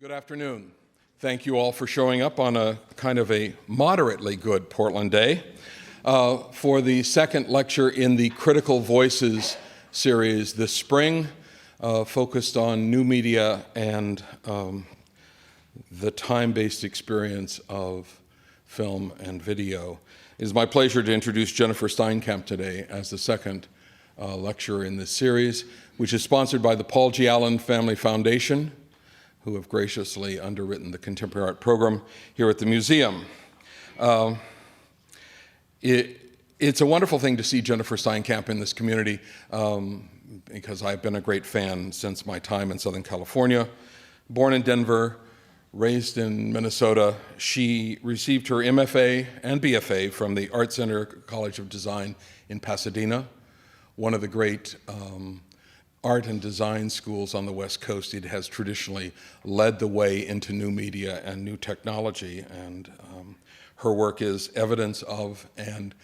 Good afternoon. Thank you all for showing up on a kind of a moderately good Portland day for the second lecture in the Critical Voices series this spring, focused on new media and the time-based experience of film and video. It is my pleasure to introduce Jennifer Steinkamp today as the second lecturer in this series, which is sponsored by the Paul G. Allen Family Foundation, who have graciously underwritten the Contemporary Art program here at the museum. It's a wonderful thing to see Jennifer Steinkamp in this community because I've been a great fan since my time in Southern California. Born in Denver, raised in Minnesota, she received her MFA and BFA from the Art Center College of Design in Pasadena, one of the great art and design schools on the West Coast. It has traditionally led the way into new media and new technology, and her work is evidence of and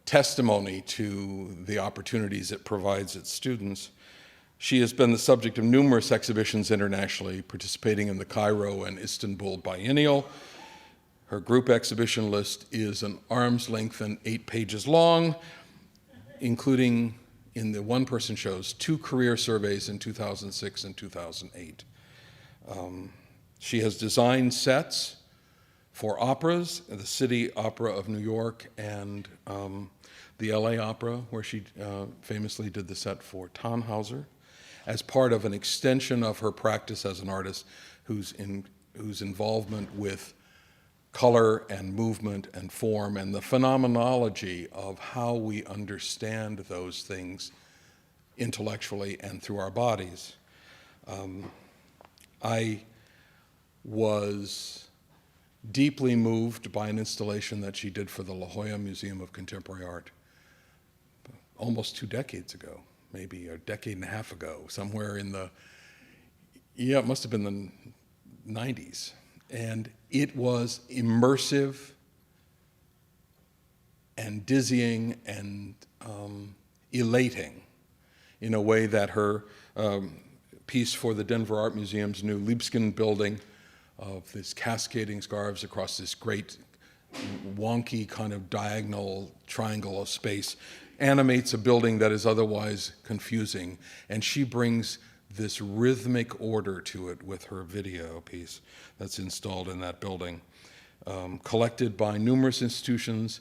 testimony to the opportunities it provides its students. She has been the subject of numerous exhibitions internationally, participating in the Cairo and Istanbul biennial. Her group exhibition list is an arm's length and 8 pages long, including in the one-person shows, 2 career surveys in 2006 and 2008. She has designed sets for operas, the City Opera of New York and the LA Opera, where she famously did the set for Tannhauser, as part of an extension of her practice as an artist whose involvement with color and movement and form and the phenomenology of how we understand those things intellectually and through our bodies. I was deeply moved by an installation that she did for the La Jolla Museum of Contemporary Art almost 2 decades ago, maybe a decade and a half ago, somewhere in the, it must have been the 90s. And it was immersive and dizzying and elating in a way that her piece for the Denver Art Museum's new Libeskind building of this cascading scarves across this great wonky kind of diagonal triangle of space animates a building that is otherwise confusing. And she brings this rhythmic order to it with her video piece that's installed in that building. Collected by numerous institutions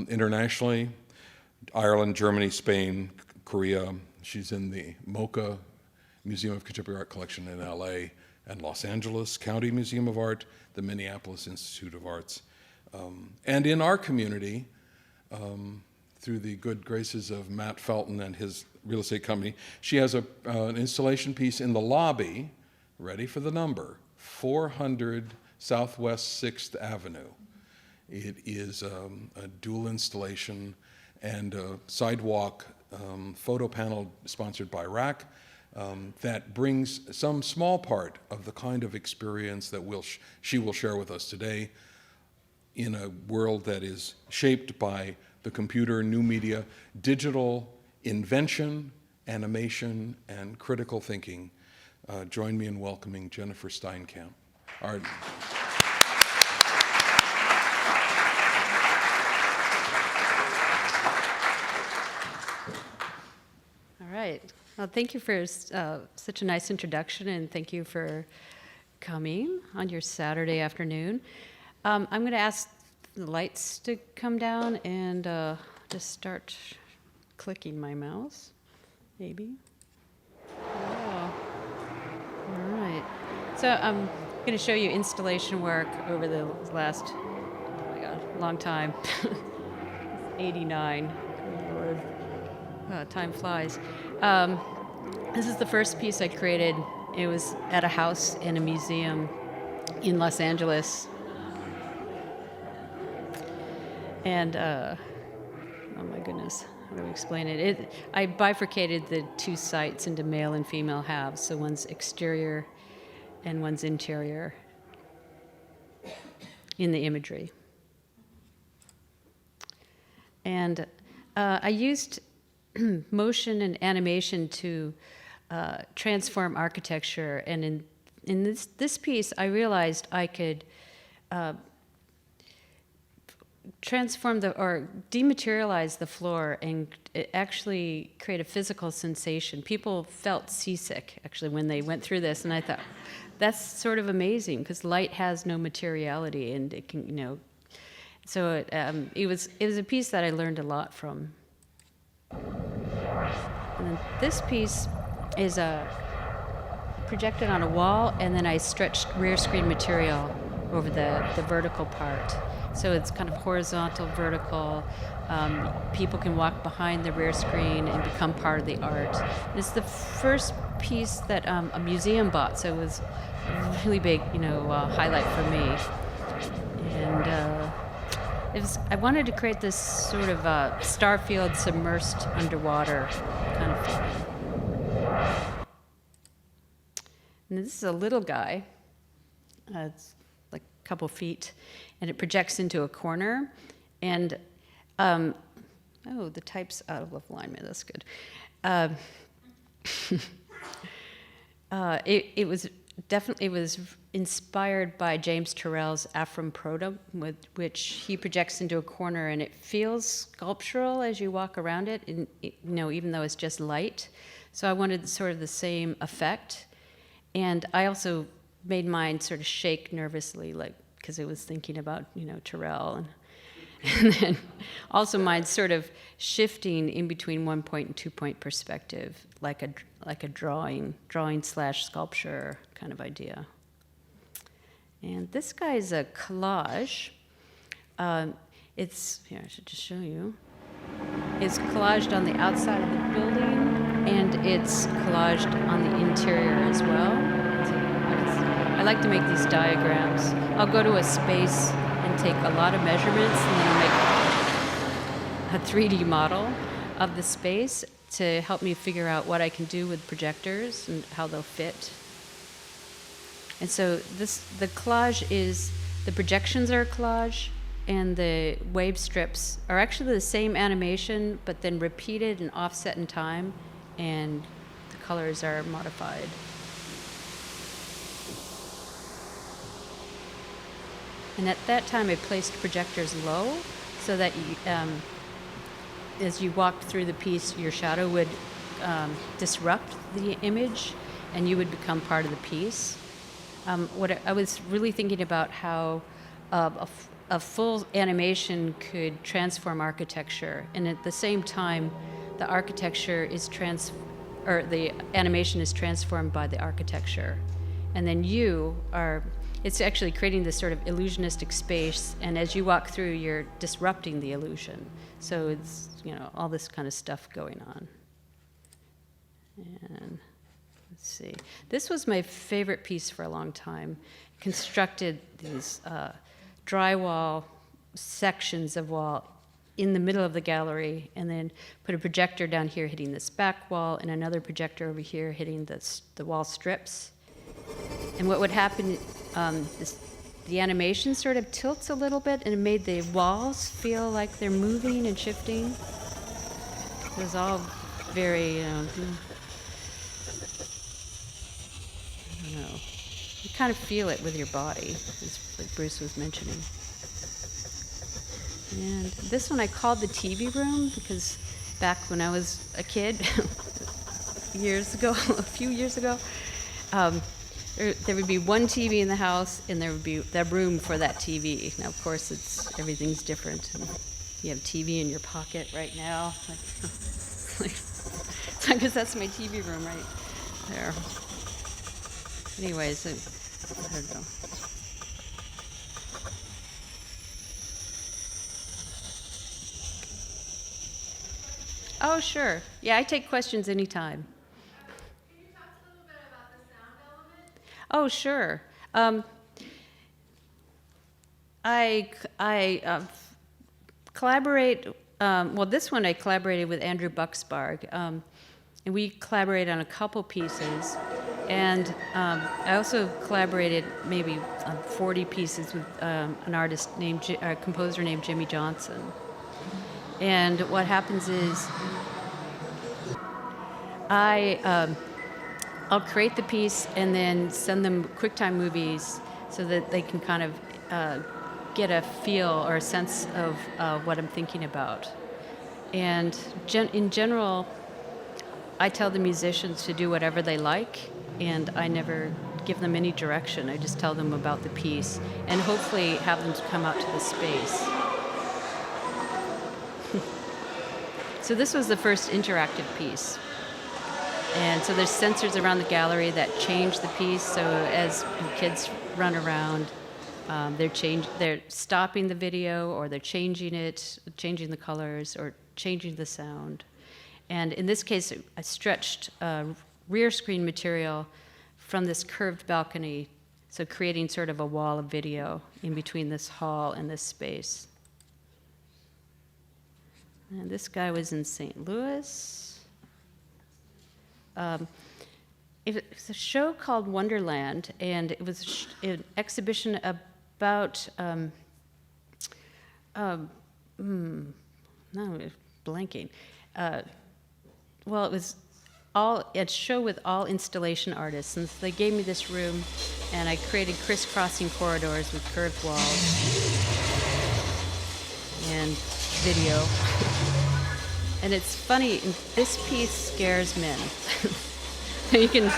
internationally, Ireland, Germany, Spain, Korea. She's in the MoCA Museum of Contemporary Art collection in LA and Los Angeles County Museum of Art, the Minneapolis Institute of Arts. And in our community, through the good graces of Matt Felton and his real estate company, she has an installation piece in the lobby, ready for the number, 400 Southwest 6th Avenue. It is a dual installation and a sidewalk photo panel sponsored by RAC that brings some small part of the kind of experience that she will share with us today in a world that is shaped by the computer, new media, digital invention, animation, and critical thinking. Join me in welcoming Jennifer Steinkamp. All right. Well, thank you for such a nice introduction, and thank you for coming on your Saturday afternoon. I'm going to ask the lights to come down and just start clicking my mouse, maybe. Oh. All right. So I'm going to show you installation work over the last, oh my God, long time. 89. Good Lord. Time flies. This is the first piece I created. It was at a house in a museum in Los Angeles. And, oh my goodness, how do we explain it? I bifurcated the 2 sites into male and female halves, so one's exterior and one's interior in the imagery. And I used motion and animation to transform architecture, and in in this piece, I realized I could transform or dematerialize the floor and actually create a physical sensation. People felt seasick, actually, when they went through this, and I thought, that's sort of amazing, because light has no materiality, and it can, so it was a piece that I learned a lot from. And then this piece is projected on a wall, and then I stretched rear screen material over the vertical part. So it's kind of horizontal, vertical. People can walk behind the rear screen and become part of the art. And it's the first piece that a museum bought, so it was a really big, highlight for me. And I wanted to create this sort of starfield submersed underwater kind of feeling. And this is a little guy. It's like a couple feet, and it projects into a corner. And the type's out of alignment. That's good. It was inspired by James Turrell's Afram Protum, with which he projects into a corner, and it feels sculptural as you walk around it, and even though it's just light. So I wanted sort of the same effect, and I also made mine sort of shake nervously, like because it was thinking about Turrell, and then also mine sort of shifting in between 1 point and 2 point perspective, like a drawing / sculpture kind of idea. And this guy is a collage. It's here. I should just show you. It's collaged on the outside of the building, and it's collaged on the interior as well. I like to make these diagrams. I'll go to a space and take a lot of measurements, and then I'll make a 3D model of the space to help me figure out what I can do with projectors and how they'll fit. And so the collage is, the projections are a collage, and the wave strips are actually the same animation, but then repeated and offset in time, and the colors are modified. And at that time, I placed projectors low so that as you walked through the piece, your shadow would disrupt the image, and you would become part of the piece. I was really thinking about how a full animation could transform architecture, and at the same time, the architecture is the animation is transformed by the architecture, and then it's actually creating this sort of illusionistic space, and as you walk through, you're disrupting the illusion. So it's, all this kind of stuff going on. And let's see. This was my favorite piece for a long time. Constructed these drywall sections of wall in the middle of the gallery, and then put a projector down here hitting this back wall, and another projector over here hitting the wall strips. And what would happen, the animation sort of tilts a little bit, and it made the walls feel like they're moving and shifting. It was all very, I don't know. You kind of feel it with your body, as like Bruce was mentioning. And this one I called the TV room, because back when I was a kid, a few years ago, there would be one TV in the house, and there would be that room for that TV. Now, of course, everything's different. And you have TV in your pocket right now. So I guess that's my TV room right there. Anyways, I don't know. Oh, sure. Yeah, I take questions anytime. Oh, sure. I collaborate. This one I collaborated with Andrew Buxbarg, and we collaborated on a couple pieces. And I also collaborated maybe on 40 pieces with an composer named Jimmy Johnson. And what happens is, I'll create the piece and then send them QuickTime movies so that they can kind of get a feel or a sense of what I'm thinking about. And in general, I tell the musicians to do whatever they like, and I never give them any direction. I just tell them about the piece and hopefully have them to come out to the space. So this was the first interactive piece. And so there's sensors around the gallery that change the piece. So as kids run around, they're stopping the video, or they're changing it, changing the colors, or changing the sound. And in this case, I stretched rear screen material from this curved balcony, so creating sort of a wall of video in between this hall and this space. And this guy was in St. Louis. It's a show called Wonderland, and it was an exhibition about, no, I'm blanking. Well, it was a show with all installation artists, and so they gave me this room, and I created crisscrossing corridors with curved walls and video. And it's funny, this piece scares men. you can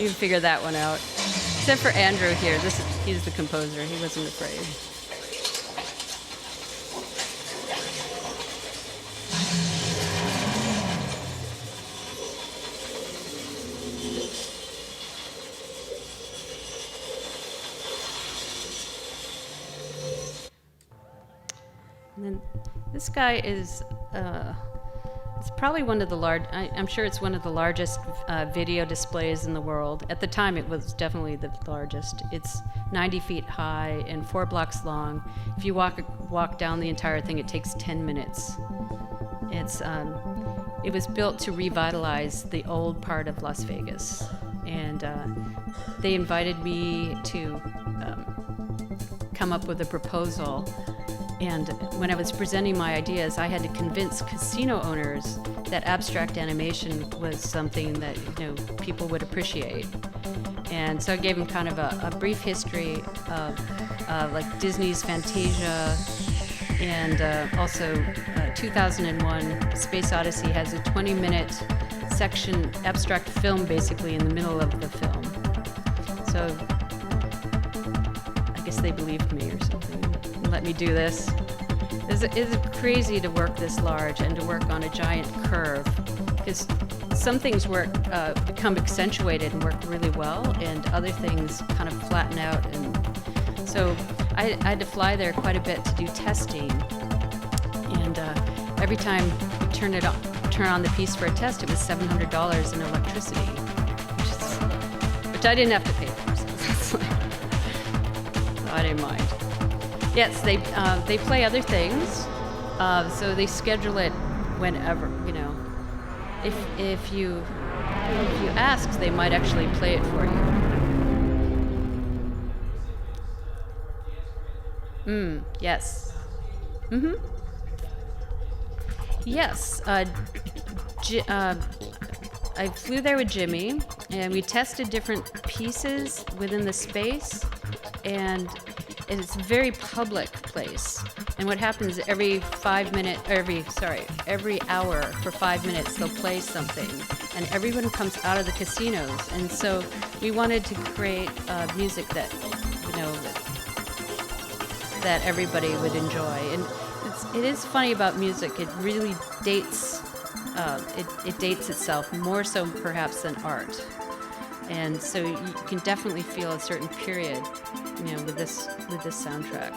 figure that one out. Except for Andrew here, he's the composer, he wasn't afraid. And then this guy is, it's probably one of the I'm sure it's one of the largest video displays in the world. At the time, it was definitely the largest. It's 90 feet high and 4 blocks long. If you walk down the entire thing, it takes 10 minutes. It was built to revitalize the old part of Las Vegas. And they invited me to come up with a proposal. And when I was presenting my ideas, I had to convince casino owners that abstract animation was something that people would appreciate. And so I gave them kind of a brief history of like Disney's Fantasia, and also 2001 Space Odyssey has a 20-minute section abstract film basically in the middle of the film. So I guess they believed me or something. Let me do this. It's crazy to work this large and to work on a giant curve, because some things become accentuated and work really well, and other things kind of flatten out. And so I had to fly there quite a bit to do testing. And every time we turn on the piece for a test, it was $700 in electricity, which I didn't have to pay for. So I didn't mind. Yes, they play other things, so they schedule it whenever, If you ask, they might actually play it for you. Yes. Mm-hmm. Yes. I flew there with Jimmy, and we tested different pieces within the space, and it's a very public place. And what happens is every hour for 5 minutes, they'll play something. And everyone comes out of the casinos. And so we wanted to create music that, that everybody would enjoy. And it is funny about music. It really dates, it dates itself more so perhaps than art. And so you can definitely feel a certain period, with this soundtrack.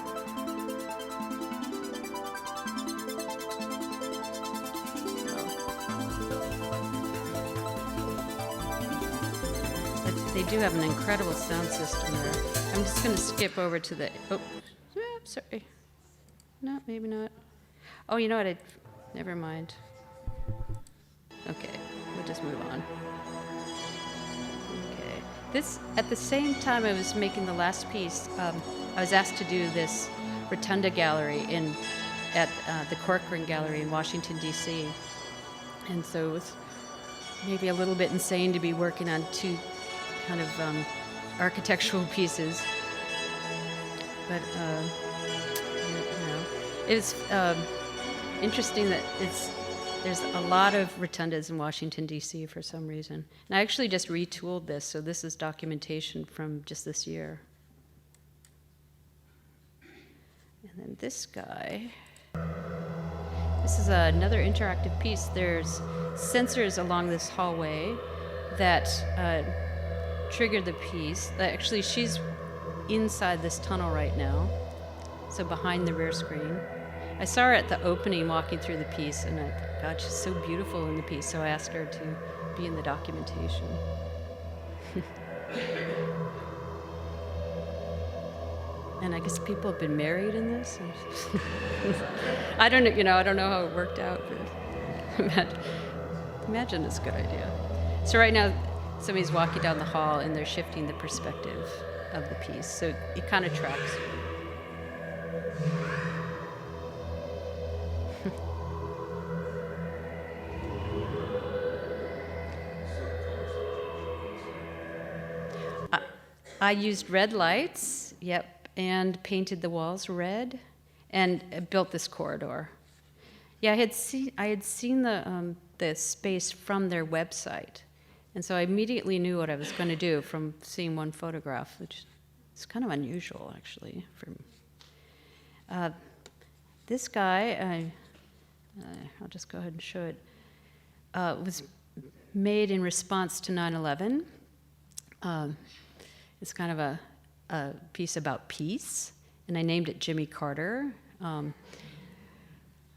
They do have an incredible sound system there. I'm just going to skip over to the. Sorry. No, maybe not. Oh, you know what? Never mind. Okay, we'll just move on. At the same time I was making the last piece, I was asked to do this Rotunda gallery at the Corcoran Gallery in Washington, D.C. And so maybe a little bit insane to be working on two kind of architectural pieces. But, it's interesting that there's a lot of rotundas in Washington, D.C. for some reason. And I actually just retooled this, so this is documentation from just this year. And then this guy, this is another interactive piece. There's sensors along this hallway that trigger the piece. Actually, she's inside this tunnel right now, so behind the rear screen. I saw her at the opening walking through the piece, and I thought, God, she's so beautiful in the piece, so I asked her to be in the documentation. And I guess people have been married in this. I don't know how it worked out, but imagine it's a good idea. So right now, somebody's walking down the hall, and they're shifting the perspective of the piece, so it kind of tracks. I used red lights, yep, and painted the walls red, and built this corridor. Yeah, I had seen the space from their website, and so I immediately knew what I was going to do from seeing one photograph, which is kind of unusual, actually. This guy, I'll just go ahead and show it, was made in response to 9/11. It's kind of a piece about peace, and I named it Jimmy Carter,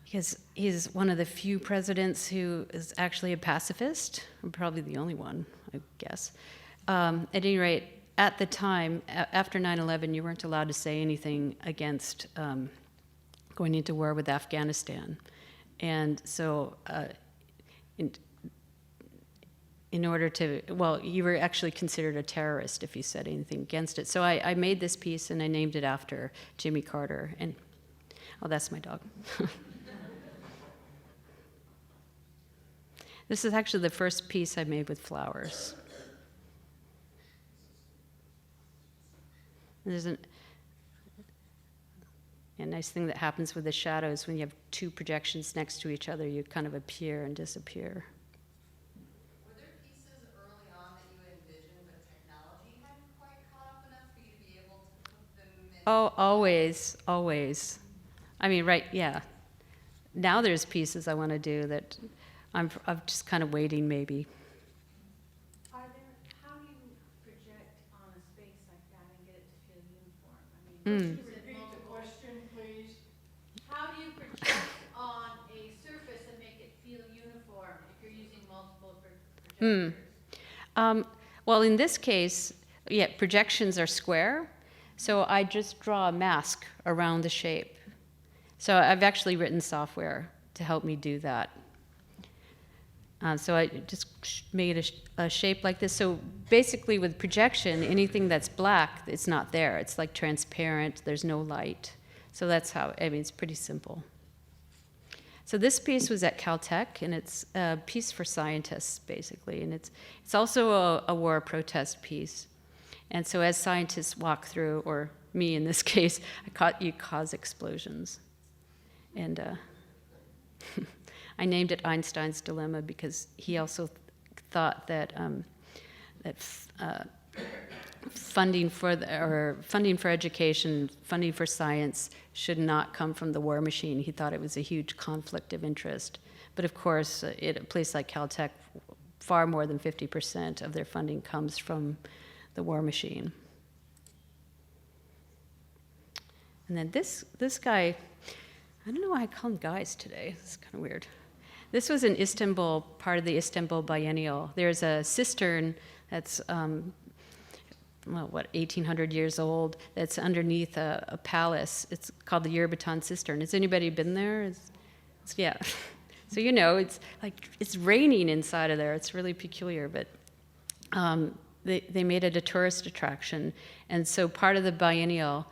because he's one of the few presidents who is actually a pacifist, probably the only one, I guess. At any rate, at the time, after 9/11, you weren't allowed to say anything against going into war with Afghanistan. And so in order to, well, you were actually considered a terrorist if you said anything against it. So I made this piece, and I named it after Jimmy Carter. And, oh, that's my dog. This is actually the first piece I made with flowers. There's a nice thing that happens with the shadows when you have two projections next to each other, you kind of appear and disappear. Were there pieces early on that you envisioned, but technology hadn't quite caught up enough for you to be able to put them in? Oh, always. I mean, right, yeah. Now there's pieces I want to do that I'm just kind of waiting, maybe. How do you project on a space like that and get it to feel uniform? I mean, repeat the question, please. How do you project on a surface and make it feel uniform if you're using multiple projectors? Well, in this case, yeah, projections are square, so I just draw a mask around the shape. So I've actually written software to help me do that. So I just made a shape like this. So basically with projection, anything that's black, it's not there. It's like transparent, there's no light. So that's how, I mean, it's pretty simple. So this piece was at Caltech, and it's a piece for scientists, basically. And it's also a war protest piece. And so as scientists walk through, or me in this case, you cause explosions. And I named it Einstein's Dilemma because he also thought that funding for education, funding for science should not come from the war machine. He thought it was a huge conflict of interest. But of course, at a place like Caltech, far more than 50% of their funding comes from the war machine. And then this guy, I don't know why I call them guys today. It's kind of weird. This was in Istanbul, part of the Istanbul Biennial. There's a cistern that's, 1,800 years old, that's underneath a palace. It's called the Yerbatan Cistern. Has anybody been there? Yeah. So it's like, it's raining inside of there. It's really peculiar, but they made it a tourist attraction. And so part of the biennial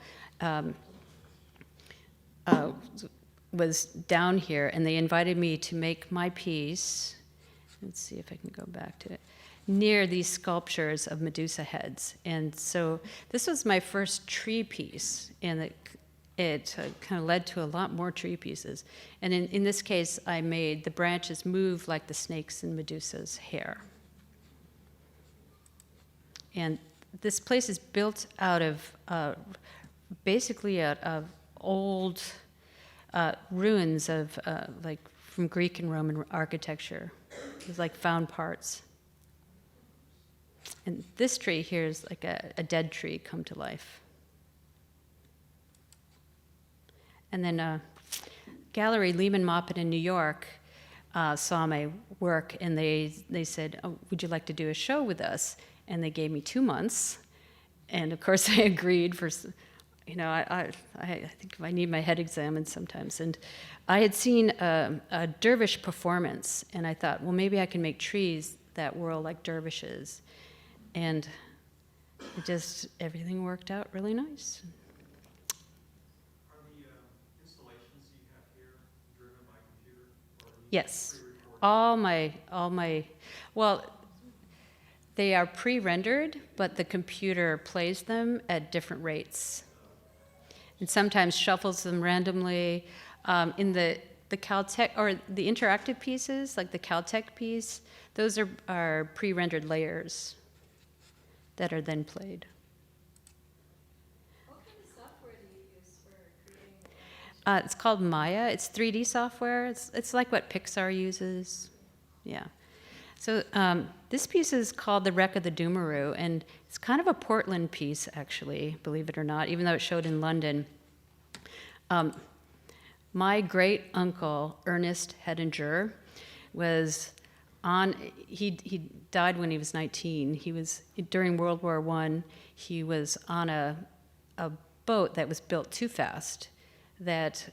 was down here, and they invited me to make my piece let's see if I can go back to it, near these sculptures of Medusa heads. And so this was my first tree piece, and it kind of led to a lot more tree pieces. And in this case, I made the branches move like the snakes in Medusa's hair. And this place is built out of, basically out of old ruins of, like from Greek and Roman architecture. It's like found parts. And this tree here is like a dead tree come to life. And then Gallery Lehman Maupin in New York saw my work, and they said, "Oh, would you like to do a show with us?" And they gave me 2 months, and of course I agreed. For, you know, I think I need my head examined sometimes. And I had seen a dervish performance, and I thought, well, maybe I can make trees that whirl like dervishes, and it just everything worked out really nice. Yes, all my, well, they are pre-rendered, but the computer plays them at different rates, and sometimes shuffles them randomly. In the Caltech or the interactive pieces, like the Caltech piece, those are pre-rendered layers that are then played. It's called Maya. It's 3D software. It's like what Pixar uses. Yeah. So this piece is called The Wreck of the Doomaroo, and it's kind of a Portland piece, actually, believe it or not, even though it showed in London. My great uncle, Ernest Hedinger, was on, he died when he was 19. He was, during World War I, he was on a boat that was built too fast, that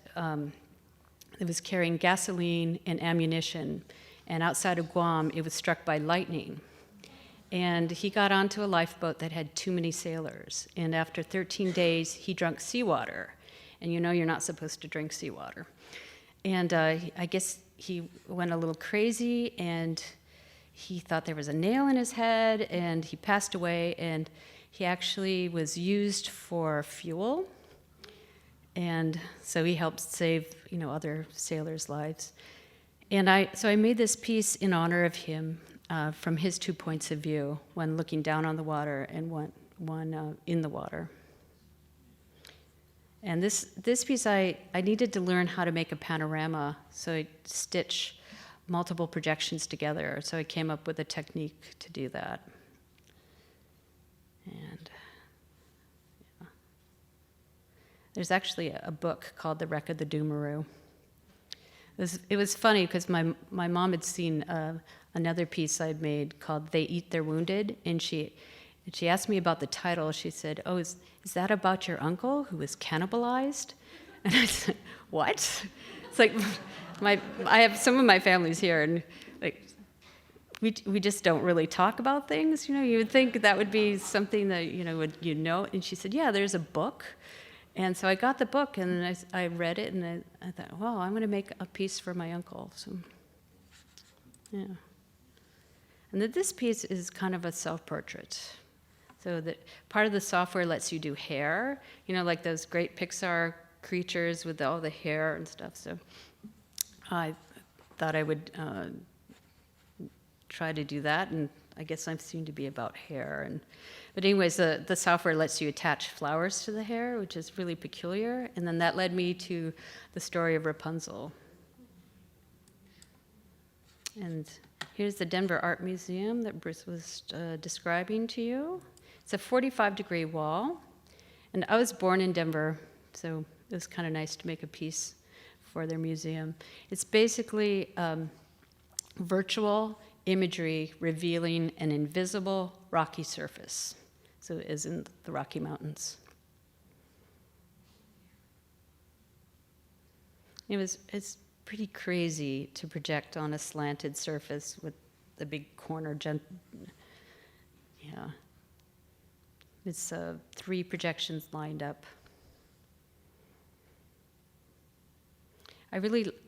it was carrying gasoline and ammunition, and outside of Guam, it was struck by lightning. And he got onto a lifeboat that had too many sailors, and after 13 days, he drank seawater. And you know you're not supposed to drink seawater. And I guess he went a little crazy, and he thought there was a nail in his head, and he passed away, and he actually was used for fuel. And so he helped save, you know, other sailors' lives. And so I made this piece in honor of him from his 2 points of view, one looking down on the water and one in the water. And this piece, I needed to learn how to make a panorama, so I stitch multiple projections together. So I came up with a technique to do that. And yeah. There's actually a book called The Wreck of the Doomaroo. It was funny because my mom had seen another piece I'd made called They Eat Their Wounded, and she asked me about the title. She said, "Oh, is that about your uncle who was cannibalized?" And I said, "What?" It's like I have some of my families here, and like we just don't really talk about things. You know, you would think that would be something that you know. And she said, "Yeah, there's a book." And so I got the book, and I read it, and I thought, "Well, I'm going to make a piece for my uncle." So, yeah. And this piece is kind of a self-portrait. So that part of the software lets you do hair, you know, like those great Pixar creatures with all the hair and stuff. So I thought I would try to do that, and I guess I seem to be about hair. But anyways, the software lets you attach flowers to the hair, which is really peculiar. And then that led me to the story of Rapunzel. And here's the Denver Art Museum that Bruce was describing to you. It's a 45-degree wall. And I was born in Denver, so it was kind of nice to make a piece for their museum. It's basically virtual imagery revealing an invisible rocky surface. So it is in the Rocky Mountains. It's pretty crazy to project on a slanted surface with the big corner. Yeah. It's 3 projections lined up.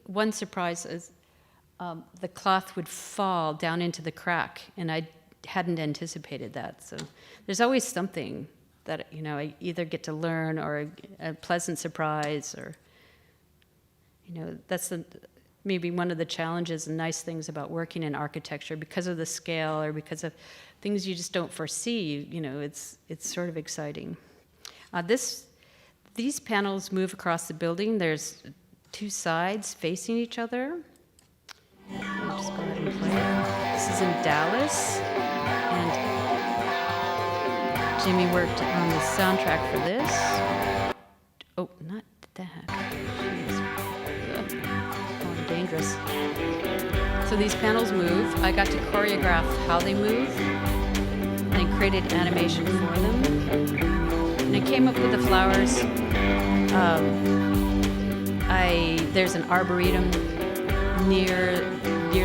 One surprise is the cloth would fall down into the crack, and I hadn't anticipated that. So there's always something that, I either get to learn or a pleasant surprise, or, that's maybe one of the challenges and nice things about working in architecture, because of the scale or because of things you just don't foresee. It's sort of exciting. These panels move across the building. There's 2 sides facing each other. I'll just go ahead and play it. This is in Dallas, and Jimmy worked on the soundtrack for this. Oh, not that. Jeez. Oh, dangerous. So these panels move. I got to choreograph how they move, and created animation for them. And I came up with the flowers. There's an arboretum near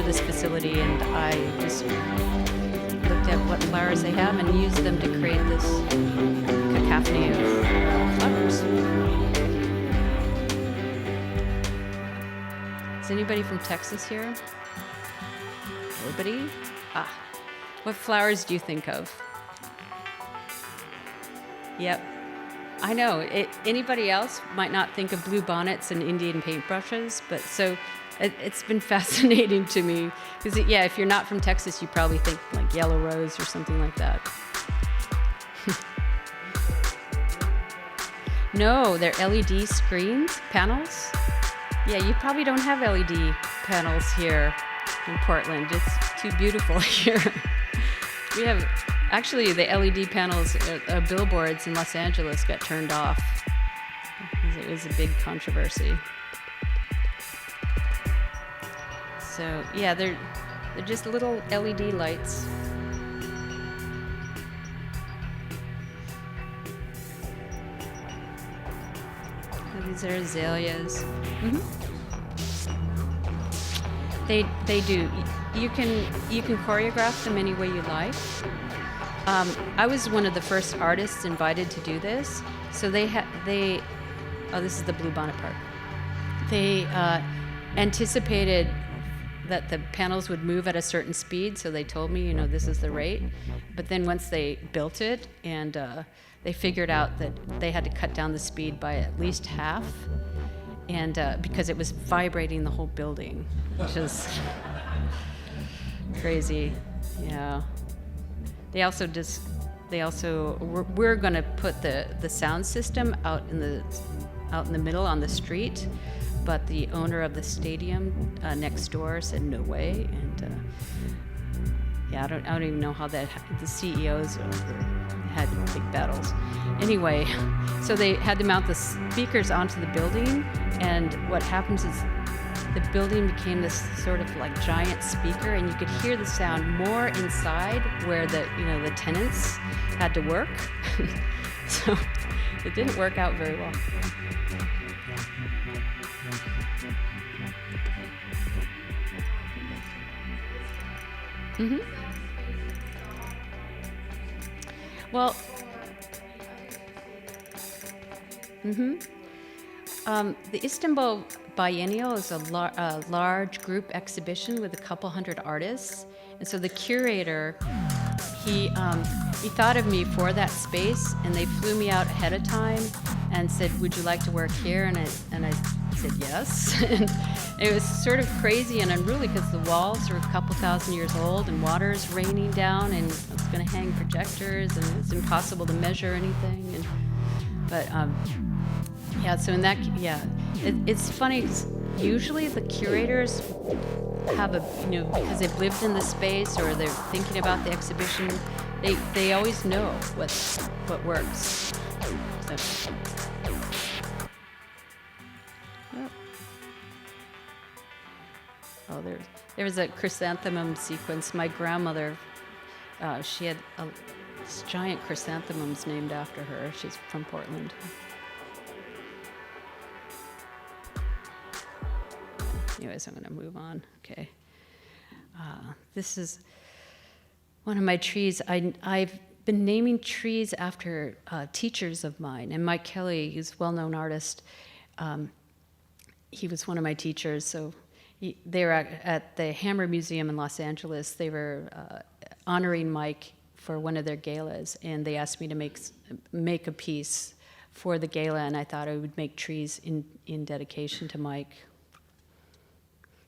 this facility, and I just looked at what flowers they have and used them to create this cacophony of flowers. Is anybody from Texas here? Nobody? What flowers do you think of? Yep. I know. Anybody else might not think of blue bonnets and Indian paintbrushes, but so it's been fascinating to me. Because, if you're not from Texas, you probably think like yellow rose or something like that. No, they're LED screens, panels. Yeah, you probably don't have LED panels here in Portland. It's too beautiful here. We have, actually, the LED panels at billboards in Los Angeles got turned off. It was a big controversy. So, yeah, they're just little LED lights. These are azaleas. They do. You can choreograph them any way you like. I was one of the first artists invited to do this. So this is the blue bonnet part. They anticipated that the panels would move at a certain speed, so they told me, this is the rate. But then once they built it, and they figured out that they had to cut down the speed by at least half, and because it was vibrating the whole building, which is crazy. Yeah. We're going to put the sound system out in the middle on the street, but the owner of the stadium next door said no way, and I don't even know how the CEOs had big battles. Anyway, so they had to mount the speakers onto the building, and what happens is the building became this sort of like giant speaker, and you could hear the sound more inside where the tenants had to work. So it didn't work out very well. Well, the Istanbul Biennial is a large group exhibition with a couple hundred artists, and so the curator, he thought of me for that space, and they flew me out ahead of time and said, "Would you like to work here?" And I said yes. And it was sort of crazy and unruly because the walls are a couple thousand years old, and water is raining down, and it's going to hang projectors, and it's impossible to measure anything. So in that, it's funny 'cause usually the curators have because they've lived in the space or they're thinking about the exhibition, they always know what works. So. Oh, there was a chrysanthemum sequence. My grandmother, she had giant chrysanthemums named after her. She's from Portland. Anyways, I'm going to move on. Okay. This is one of my trees. I've been naming trees after teachers of mine. And Mike Kelly, he's a well-known artist. He was one of my teachers, so they were at the Hammer Museum in Los Angeles. They were honoring Mike for one of their galas, and they asked me to make a piece for the gala, and I thought I would make trees in dedication to Mike.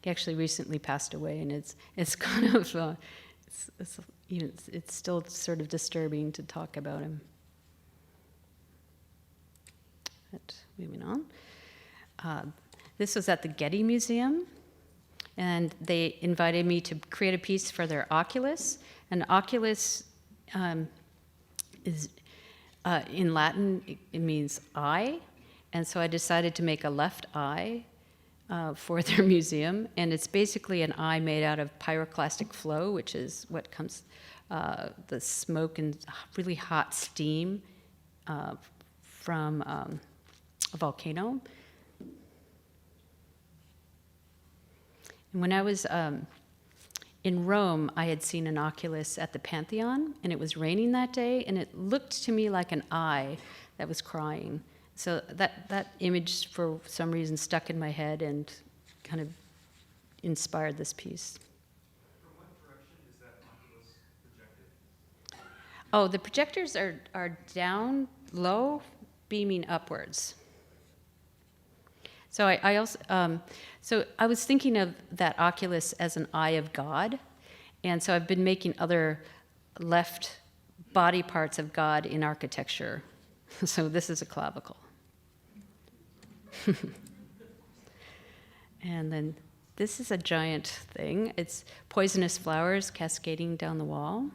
He actually recently passed away, and it's kind of it's still sort of disturbing to talk about him. But moving on. This was at the Getty Museum, and they invited me to create a piece for their Oculus. And Oculus is, in Latin, it means eye. And so I decided to make a left eye for their museum. And it's basically an eye made out of pyroclastic flow, which is what comes, the smoke and really hot steam from a volcano. And when I was in Rome, I had seen an Oculus at the Pantheon, and it was raining that day, and it looked to me like an eye that was crying. So that image, for some reason, stuck in my head and kind of inspired this piece. From what direction is that Oculus projected? Oh, the projectors are down low, beaming upwards. So I also, so I was thinking of that Oculus as an eye of God, and so I've been making other left body parts of God in architecture. So this is a clavicle. And then this is a giant thing. It's poisonous flowers cascading down the wall.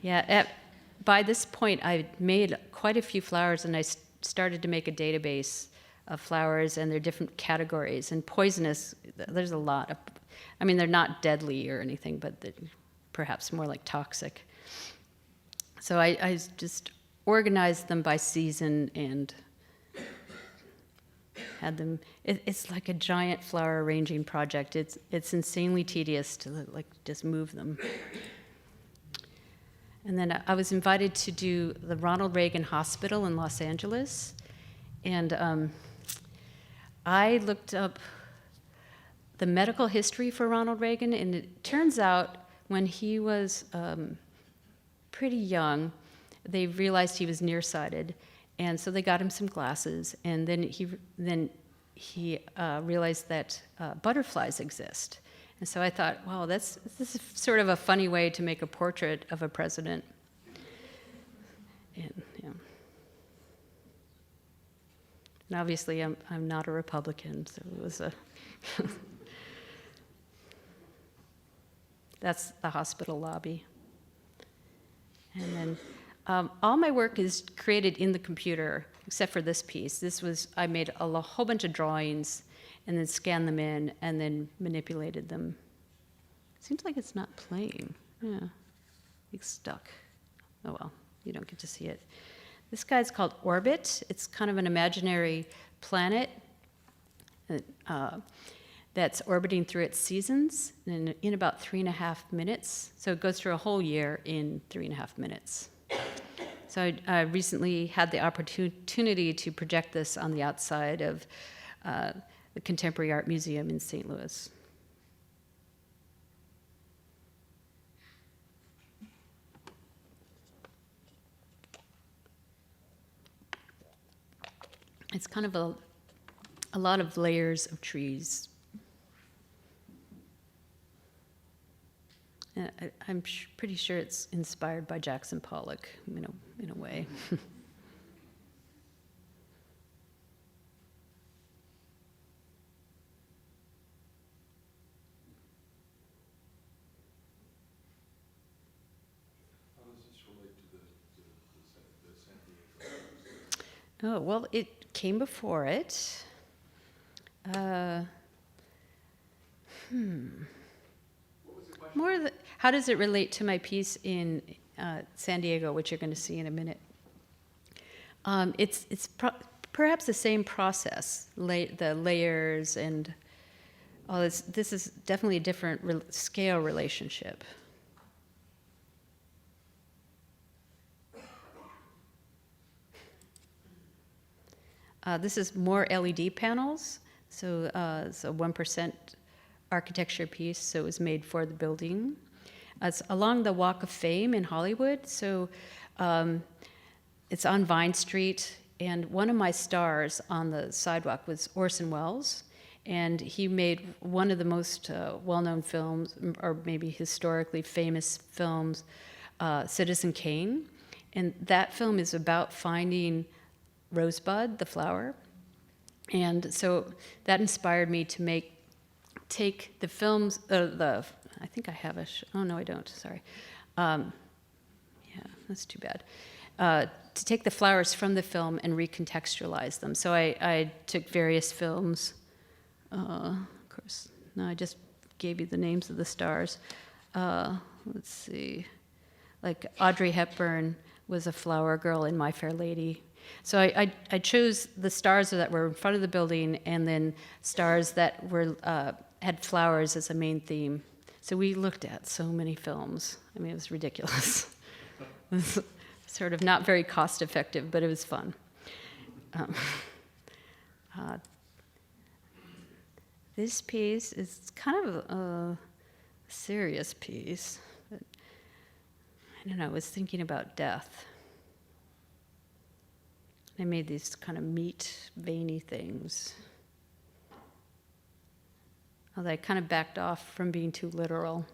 Yeah, by this point, I made quite a few flowers, and I started to make a database of flowers and their different categories. And poisonous, there's a lot of, I mean, they're not deadly or anything, but they're perhaps more like toxic. So I just organized them by season and had them, it's like a giant flower arranging project. It's insanely tedious to like just move them. And then I was invited to do the Ronald Reagan Hospital in Los Angeles. And I looked up the medical history for Ronald Reagan, and it turns out when he was pretty young, they realized he was nearsighted, and so they got him some glasses, and then he realized that butterflies exist. And so I thought, wow, this is sort of a funny way to make a portrait of a president. And, yeah. And obviously, I'm not a Republican, so it was a. That's the hospital lobby. And then all my work is created in the computer, except for this piece. I made a whole bunch of drawings and then scanned them in and then manipulated them. Seems like it's not playing. Yeah, it's stuck. Oh well, you don't get to see it. This guy's called Orbit. It's kind of an imaginary planet that's orbiting through its seasons in about 3.5 minutes. So it goes through a whole year in 3.5 minutes. So I recently had the opportunity to project this on the outside of the Contemporary Art Museum in St. Louis. It's kind of a lot of layers of trees. I'm pretty sure it's inspired by Jackson Pollock, in a way. How does this relate to the San Diego? Oh, well, it came before it. How does it relate to my piece in San Diego, which you're going to see in a minute? It's perhaps the same process, the layers and all this. This is definitely a different scale relationship. This is more LED panels. So it's a 1% architecture piece, so it was made for the building. It's along the Walk of Fame in Hollywood, so it's on Vine Street, and one of my stars on the sidewalk was Orson Welles, and he made one of the most well-known films, or maybe historically famous films, Citizen Kane, and that film is about finding Rosebud, the flower, and so that inspired me to take the films, I think I have oh no I don't, sorry. Yeah, that's too bad. To take the flowers from the film and recontextualize them. So I took various films, of course, no, I just gave you the names of the stars. Let's see, like Audrey Hepburn was a flower girl in My Fair Lady. So I chose the stars that were in front of the building and then stars that were had flowers as a main theme. So we looked at so many films. I mean, it was ridiculous. It was sort of not very cost effective, but it was fun. This piece is kind of a serious piece. But I don't know, I was thinking about death. I made these kind of meat, veiny things. Although I kind of backed off from being too literal.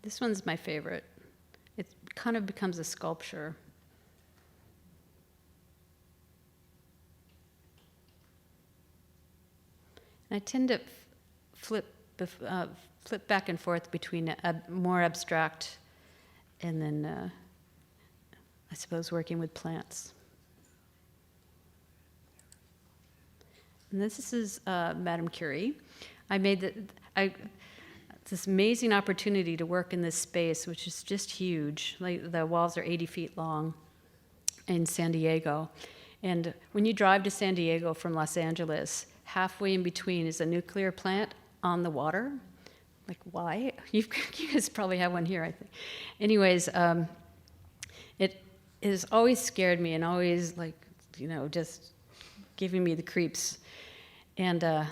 This one's my favorite. It kind of becomes a sculpture. And I tend to flip back and forth between more abstract and then, I suppose, working with plants. And this is Madame Curie. I made this amazing opportunity to work in this space, which is just huge. Like the walls are 80 feet long in San Diego. And when you drive to San Diego from Los Angeles, halfway in between is a nuclear plant on the water. Like, why? You guys probably have one here, I think. Anyways, it has always scared me and always, like, you know, just giving me the creeps. And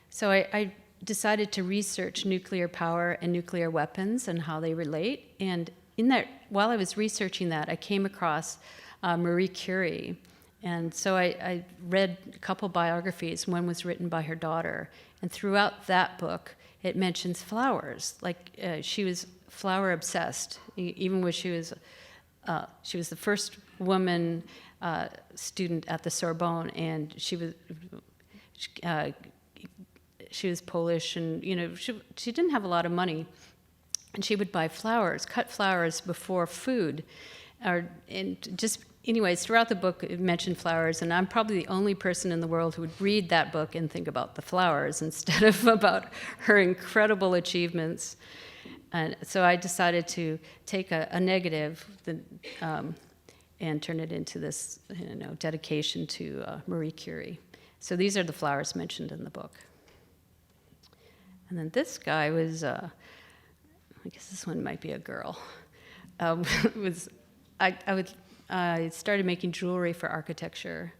so I decided to research nuclear power and nuclear weapons and how they relate. And in that, while I was researching that, I came across Marie Curie. And so I read a couple biographies. One was written by her daughter. And throughout that book, it mentions flowers. Like she was flower obsessed, even when she was the first woman student at the Sorbonne, and she was Polish, and you know she didn't have a lot of money, and she would buy flowers, cut flowers before food, anyways, throughout the book it mentioned flowers, and I'm probably the only person in the world who would read that book and think about the flowers instead of about her incredible achievements. And so I decided to take a negative and turn it into this, dedication to Marie Curie. So these are the flowers mentioned in the book. And then this guy was, I guess this one might be a girl. I started making jewelry for architecture,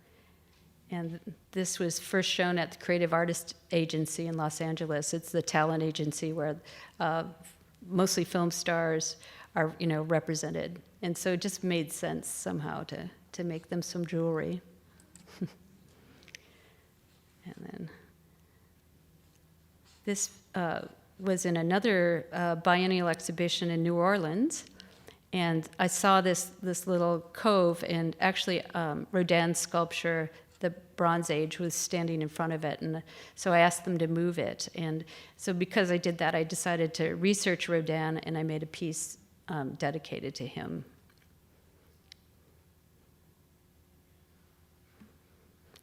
and this was first shown at the Creative Artist Agency in Los Angeles. It's the talent agency where mostly film stars are, represented, and so it just made sense somehow to make them some jewelry. And then this was in another biennial exhibition in New Orleans. And I saw this little cove, and actually Rodin's sculpture, the Bronze Age, was standing in front of it. And so I asked them to move it. And so because I did that, I decided to research Rodin, and I made a piece dedicated to him.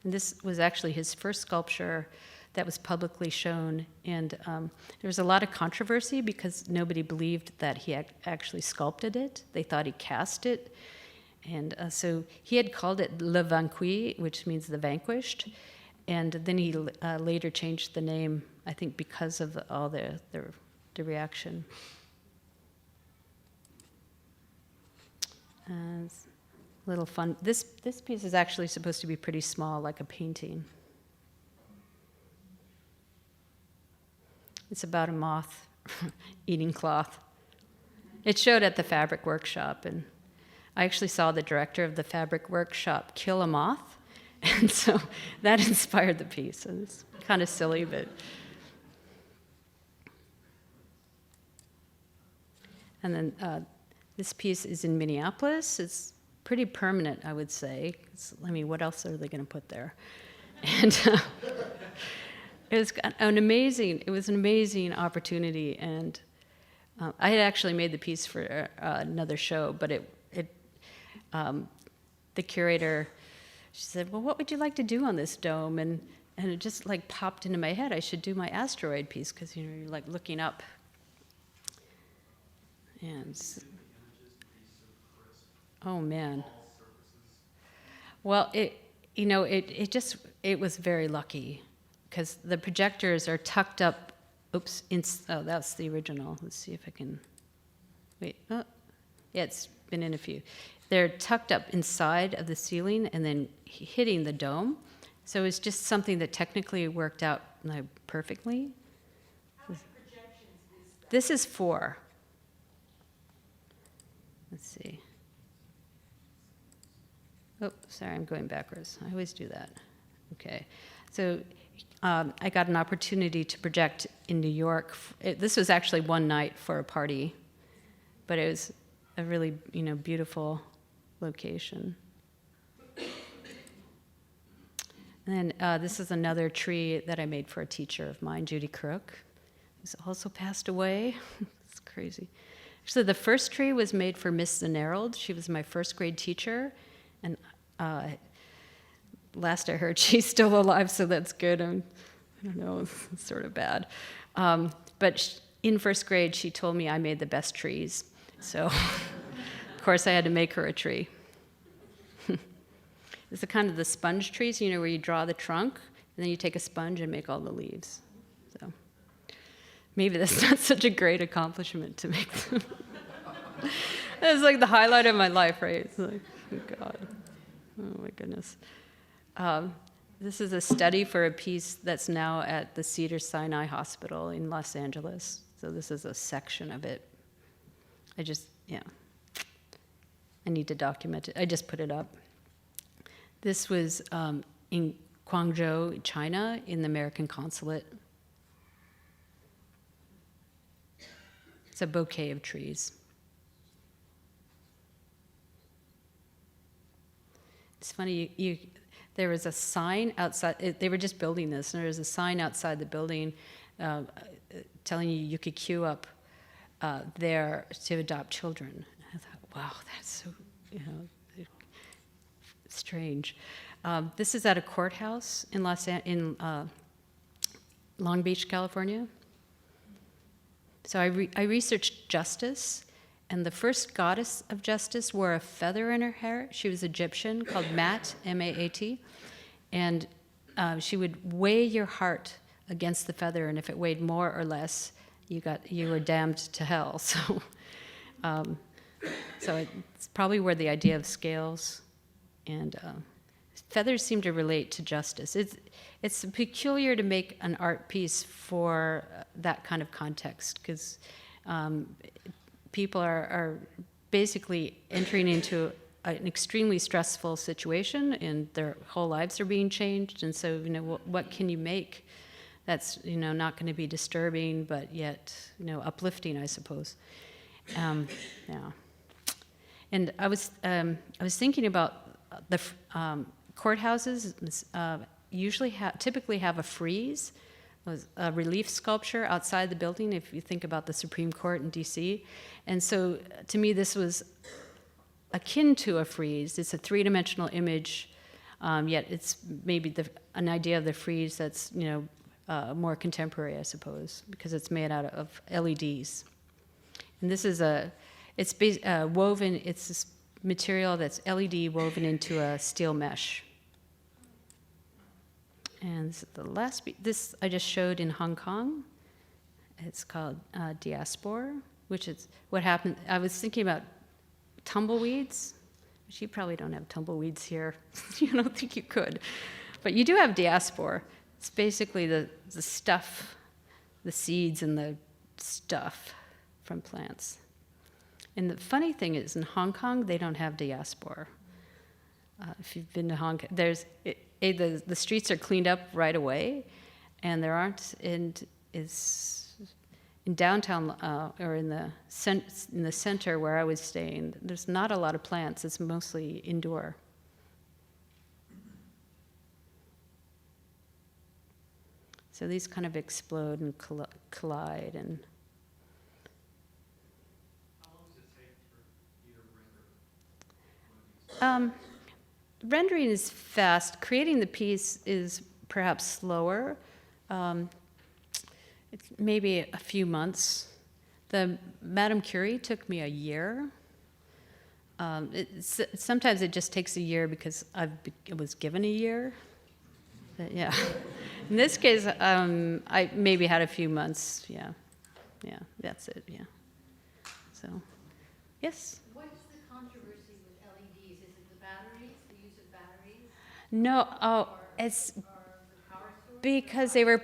And this was actually his first sculpture that was publicly shown, and there was a lot of controversy because nobody believed that he actually sculpted it. They thought he cast it, and so he had called it Le Vaincu, which means the vanquished, and then he later changed the name, I think, because of all the reaction. It's a little fun. This piece is actually supposed to be pretty small, like a painting. It's about a moth eating cloth. It showed at the fabric workshop, and I actually saw the director of the fabric workshop kill a moth, and so that inspired the piece. And it's kind of silly, but. And then this piece is in Minneapolis. It's pretty permanent, I would say. I mean, what else are they going to put there? And it was an amazing opportunity. And I had actually made the piece for another show, but the curator, she said, well, what would you like to do on this dome? And it just like popped into my head, I should do my asteroid piece, because you're like looking up. And oh man. Well, it was very lucky, because the projectors are tucked up. Oops, oh, that's the original. Let's see if I can, wait, oh, yeah, it's been in a few. They're tucked up inside of the ceiling and then hitting the dome. So it's just something that technically worked out like perfectly. How many projections is that? This is 4. Let's see. Oh, sorry, I'm going backwards. I always do that. Okay. So I got an opportunity to project in New York. This was actually one night for a party, but it was a really, beautiful location. And then this is another tree that I made for a teacher of mine, Judy Crook, who's also passed away. It's crazy. Actually, the first tree was made for Miss Zenerald. She was my first grade teacher, and last I heard, she's still alive, so that's good. I don't know, it's sort of bad. But in first grade, she told me I made the best trees. So, of course, I had to make her a tree. It's the kind of the sponge trees, where you draw the trunk, and then you take a sponge and make all the leaves. So maybe that's not such a great accomplishment to make them. It's like the highlight of my life, right? It's like, oh God, oh my goodness. This is a study for a piece that's now at the Cedars-Sinai Hospital in Los Angeles. So this is a section of it. I need to document it. I just put it up. This was in Guangzhou, China, in the American consulate. It's a bouquet of trees. It's funny, there was a sign outside, they were just building this, and there was a sign outside the building telling you could queue up there to adopt children. I thought, wow, that's so, strange. This is at a courthouse in Long Beach, California. So I researched justice, and the first goddess of justice wore a feather in her hair. She was Egyptian, called Mat, M-A-A-T, and she would weigh your heart against the feather, and if it weighed more or less, you were damned to hell. So, so it's probably where the idea of scales and feathers seem to relate to justice. It's peculiar to make an art piece for that kind of context, because people are basically entering into an extremely stressful situation, and their whole lives are being changed. And so, what can you make that's not going to be disturbing, but yet uplifting, I suppose. Yeah. And I was thinking about the courthouses typically have a frieze, a relief sculpture outside the building, if you think about the Supreme Court in D.C. And so to me, this was akin to a frieze. It's a three-dimensional image, yet it's maybe an idea of the frieze that's more contemporary, I suppose, because it's made out of LEDs. And this is it's woven. It's this material that's LED woven into a steel mesh. And this is the last this I just showed in Hong Kong. It's called Diaspore, which is what happened. I was thinking about tumbleweeds. But you probably don't have tumbleweeds here. You don't think you could. But you do have Diaspore. It's basically the stuff, the seeds and the stuff from plants. And the funny thing is, in Hong Kong, they don't have Diaspore. If you've been to Hong Kong, the streets are cleaned up right away, and there aren't, and is in downtown or in the center where I was staying, there's not a lot of plants. It's mostly indoor. So these kind of explode and collide, and How long does it take for you to render? rendering is fast. Creating the piece is perhaps slower. It's maybe a few months. The Madame Curie took me a year. Sometimes it just takes a year because I was given a year. But yeah. In this case, I maybe had a few months. Yeah, that's it. Yeah. So, yes. What's the controversy with LEDs? Is it the batteries, the use of batteries? No, it's Or the power source? because they were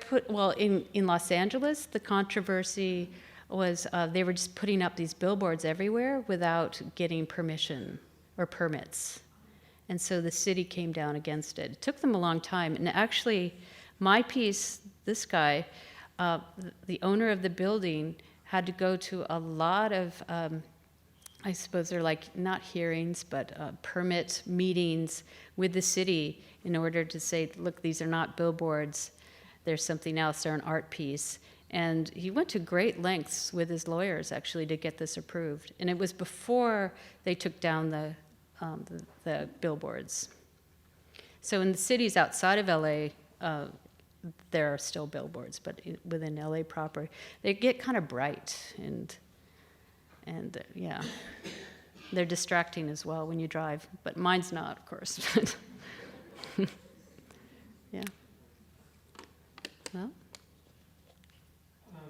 in Los Angeles, the controversy was they were just putting up these billboards everywhere without getting permission or permits. And so the city came down against it. It took them a long time. And actually, my piece, this guy, the owner of the building, had to go to a lot of, I suppose they're like not hearings, but permit meetings with the city in order to say, look, these are not billboards. There's something else. They're an art piece. And he went to great lengths with his lawyers, actually, to get this approved. And it was before they took down the billboards. So in the cities outside of LA, there are still billboards, but within LA proper, they get kind of bright and yeah, they're distracting as well when you drive. But mine's not, of course. Yeah. Well.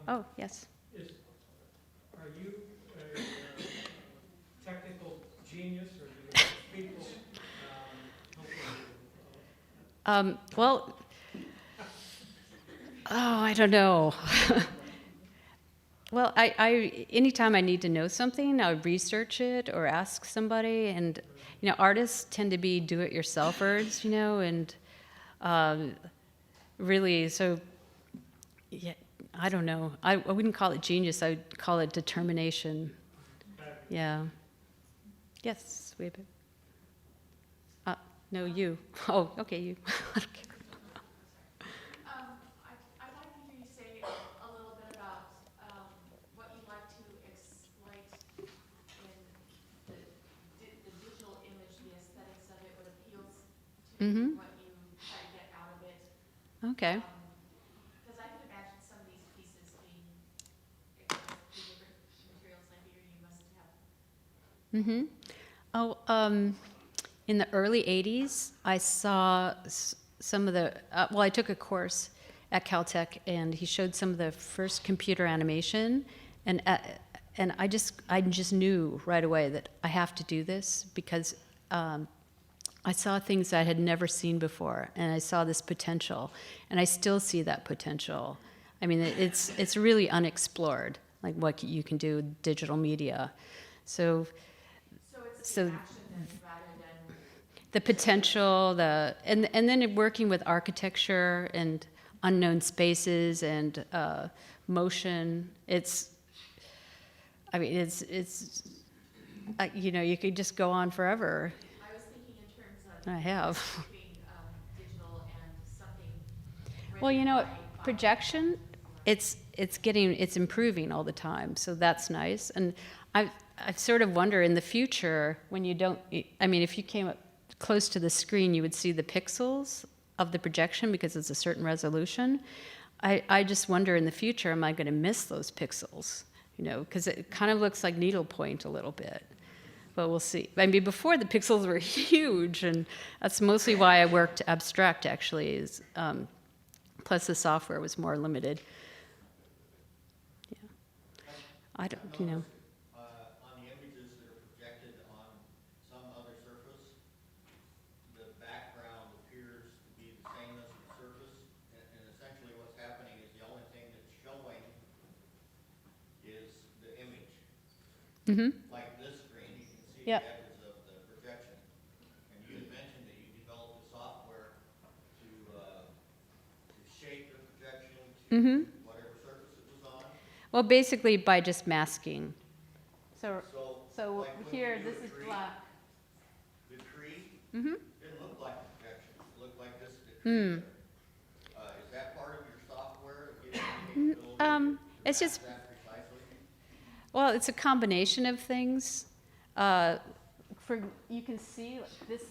Oh yes. Are you a technical genius, or do you have people helping you? Well, I don't know. Well, I anytime I need to know something, I would research it or ask somebody. And, artists tend to be do-it-yourselfers, and really, so, yeah, I don't know. I wouldn't call it genius. I would call it determination. Yeah. Yes, we have it. No, you. Oh, okay, you. I don't care. I'd like to hear you say a little bit about what you'd like to exploit in the digital image, the aesthetics of it, what appeals to you, what you try to get out of it. Okay. Because I can imagine some of these pieces being exposed to different materials, and I figure you must have. Mm-hmm. Oh, in the early 80s, I saw some of the, I took a course at Caltech, and he showed some of the first computer animation, and I just knew right away that I have to do this because I saw things I had never seen before, and I saw this potential, and I still see that potential. I mean, it's really unexplored, like what you can do with digital media. So It's the action then, rather than. the potential, and then working with architecture and unknown spaces and motion. It's you could just go on forever. I was thinking in terms of. I have. Between digital and something. Well, projection, it's improving all the time, so that's nice. And I sort of wonder in the future when you don't. I mean, if you came up close to the screen, you would see the pixels of the projection because it's a certain resolution. I just wonder in the future, am I going to miss those pixels? Because it kind of looks like needlepoint a little bit. But we'll see. I mean, before the pixels were huge, and that's mostly why I worked abstract, actually, plus the software was more limited. Yeah. I don't, On the images that are projected on some other surface, like this screen, you can see Yep. the edges of the projection. And you had mentioned that you developed the software to shape the projection to whatever surface it was on. Well, basically by just masking. So So, like when here, you do this a is tree, black. The tree didn't look like a projection. It looked like this is the tree. Is that part of your software? Giving you the capability to It's just, match that precisely? well, it's a combination of things. You can see this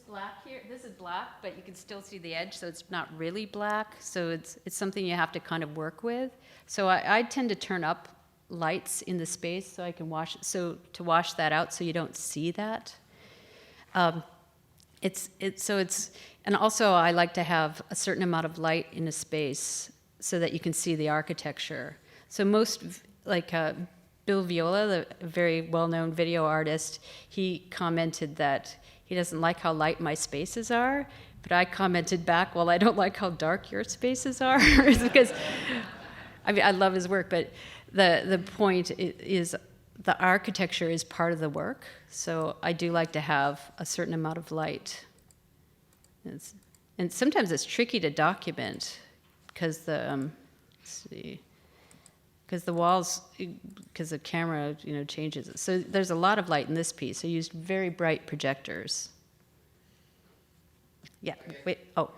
black here, this is black, but you can still see the edge, so it's not really black. So it's something you have to kind of work with. So I tend to turn up lights in the space so I can wash that out so you don't see that. And also I like to have a certain amount of light in a space so that you can see the architecture. So most, like Bill Viola, the very well-known video artist, he commented that he doesn't like how light my spaces are, but I commented back, well, I don't like how dark your spaces are, because, I mean, I love his work, but the point is the architecture is part of the work, so I do like to have a certain amount of light. And sometimes it's tricky to document, because the walls, because the camera, changes it. So there's a lot of light in this piece. I used very bright projectors. Yeah, wait, oh.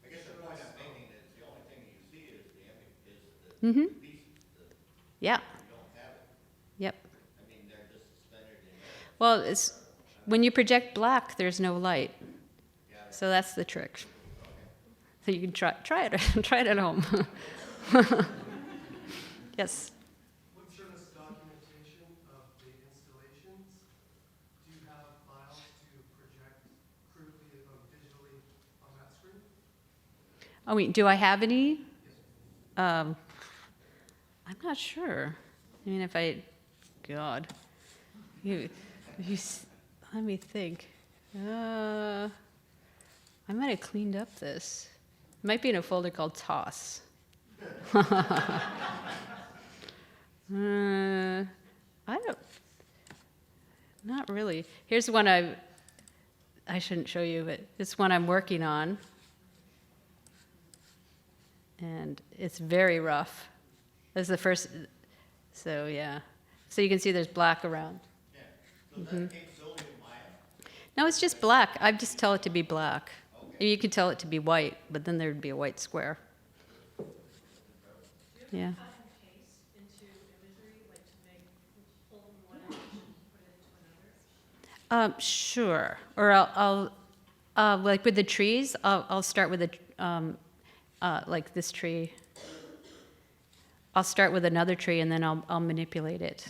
I guess the point I'm making is the only thing you see is the image, is the pieces. Yeah, You don't have it. yep. I mean, they're just suspended in air. Well, when you project black, there's no light. So that's the trick. So you can try it try it at home. Yes. What sort of documentation of the installations? Do you have files to project crudely digitally on that screen? Oh, wait, do I have any? I'm not sure. I mean, God, let me think. I might have cleaned up this. It might be in a folder called Toss. I don't, not really. Here's one I shouldn't show you, but this one I'm working on. And it's very rough. This is the first, so yeah. So you can see there's black around. Yeah. So that capability of Maya? No, it's just black. I just tell it to be black. You could tell it to be white, but then there'd be a white square. Yeah. Cut and paste into imagery, like to pull from one image and put it into another? Sure. Or I'll like with the trees, I'll start with like this tree. I'll start with another tree and then I'll manipulate it.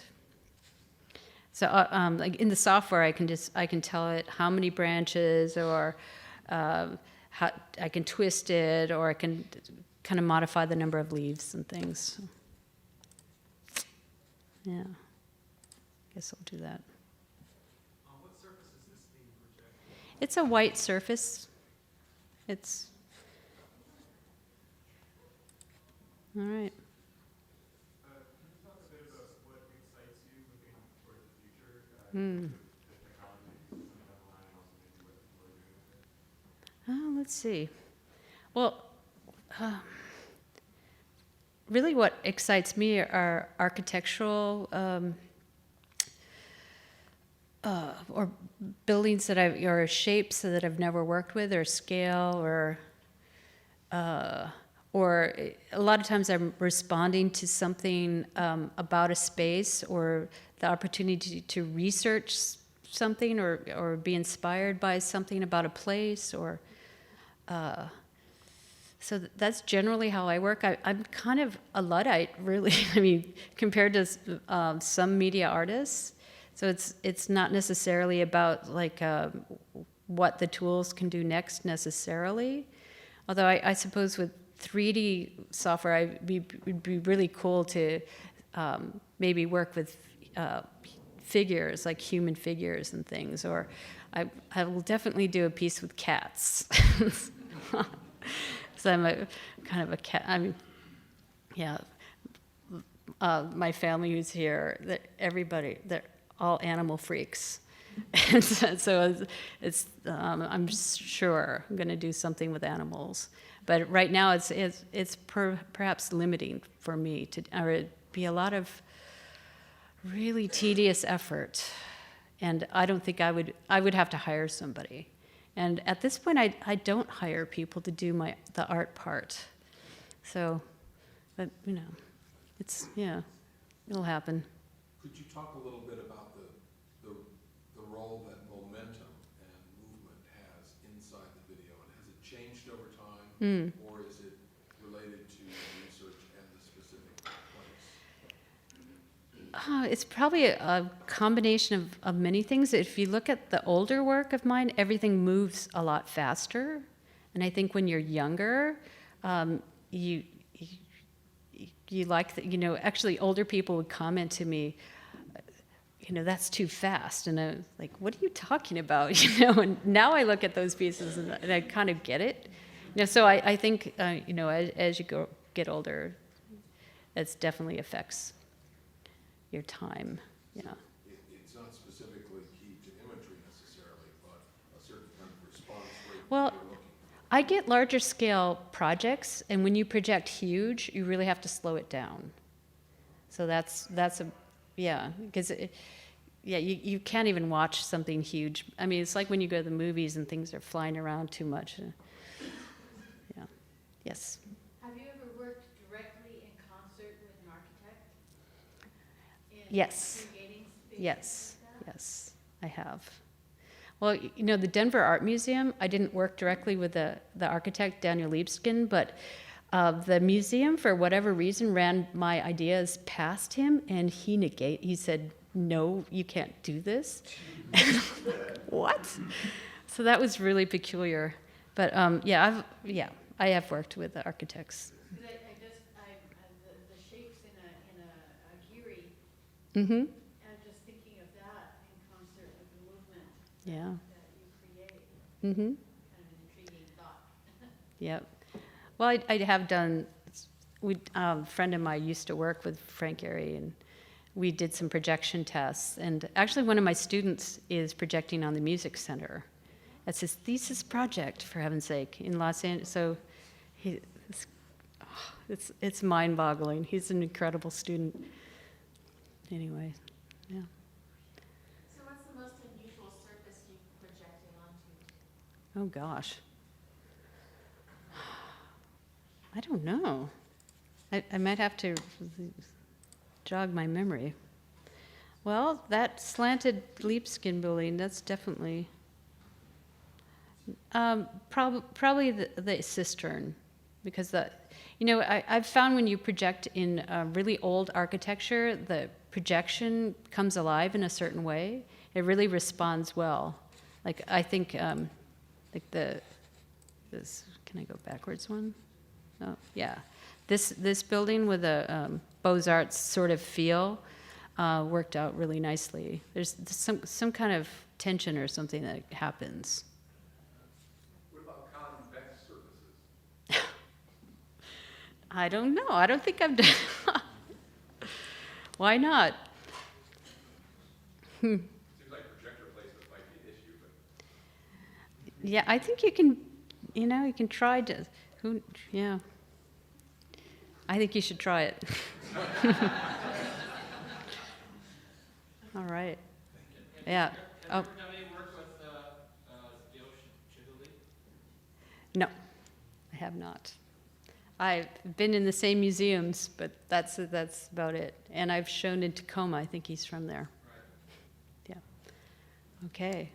So like in the software, I can tell it how many branches, or how I can twist it, or I can kind of modify the number of leaves and things. Yeah. Guess I'll do that. What surface is this being projected? It's a white surface. It's all right. Can you talk a bit about what excites you looking towards the future? The technology down the line, and also maybe what people are doing with it? Let's see. Well, really what excites me are architectural or buildings or shapes that I've never worked with, or scale, or a lot of times I'm responding to something about a space, or the opportunity to research something, or be inspired by something about a place, or so that's generally how I work. I'm kind of a Luddite, really. I mean, compared to some media artists. So it's not necessarily about like what the tools can do next necessarily. Although I suppose with 3D software, it'd be really cool to maybe work with figures, like human figures and things. Or I will definitely do a piece with cats. So I'm kind of a cat. I mean, yeah. my family who's here, that everybody, they're all animal freaks. And so I'm sure I'm going to do something with animals. But right now it's perhaps limiting for me or it'd be a lot of really tedious effort. And I don't think I would have to hire somebody. And at this point, I don't hire people to do the art part. So, but it'll happen. Could you talk a little bit about the role that momentum and movement has inside the video? And has it changed over time, or is it related to research and the specific place? It's probably a combination of many things. If you look at the older work of mine, everything moves a lot faster. And I think when you're younger, you like that, actually older people would comment to me, that's too fast. And I was like, what are you talking about? And now I look at those pieces and I kind of get it. So I think, as you get older, it definitely affects your time. Yeah. It's not specifically key to imagery necessarily, but a certain kind of response rate. Well, I get larger scale projects, and when you project huge, you really have to slow it down. So because you can't even watch something huge. I mean, it's like when you go to the movies and things are flying around too much. Yeah. Yes. Have you ever worked directly in concert with an architect? Yes. Creating spaces Yes. like that? Yes, I have. Well, the Denver Art Museum, I didn't work directly with the architect, Daniel Libeskind, but the museum, for whatever reason, ran my ideas past him, and he said, no, you can't do this. And I'm like, what? So that was really peculiar. But I have worked with the architects. Because the shapes in a Curie, Mm-hmm. I'm just thinking of that in concert with the movement Yeah. that you create. Mm-hmm. Kind of an intriguing thought. Yep. Well, I have done. A friend of mine used to work with Frank Gehry, and we did some projection tests. And actually, one of my students is projecting on the Music Center. That's his thesis project, for heaven's sake, in Los Angeles. So, it's mind-boggling. He's an incredible student. Anyway, yeah. So what's the most unusual surface you've projected onto? Oh gosh. I don't know. I might have to jog my memory. Well, that slanted Libeskind building, that's definitely probably the cistern, because I've found when you project in really old architecture, the projection comes alive in a certain way. It really responds well. Like I think, this. Can I go backwards one? Oh, yeah. This building with a Beaux-Arts sort of feel worked out really nicely. There's some kind of tension or something that happens. What about convex surfaces? I don't know. I don't think I've done. Why not? Seems like projector placement might be an issue, but. Yeah, I think you can. You can try to. Yeah. I think you should try it. All right. Yeah. Oh. Have you ever done any work with the ocean, No, I have not. I've been in the same museums, but that's about it. And I've shown in Tacoma. I think he's from there. Right. Yeah. Okay.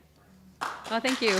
Oh, thank you.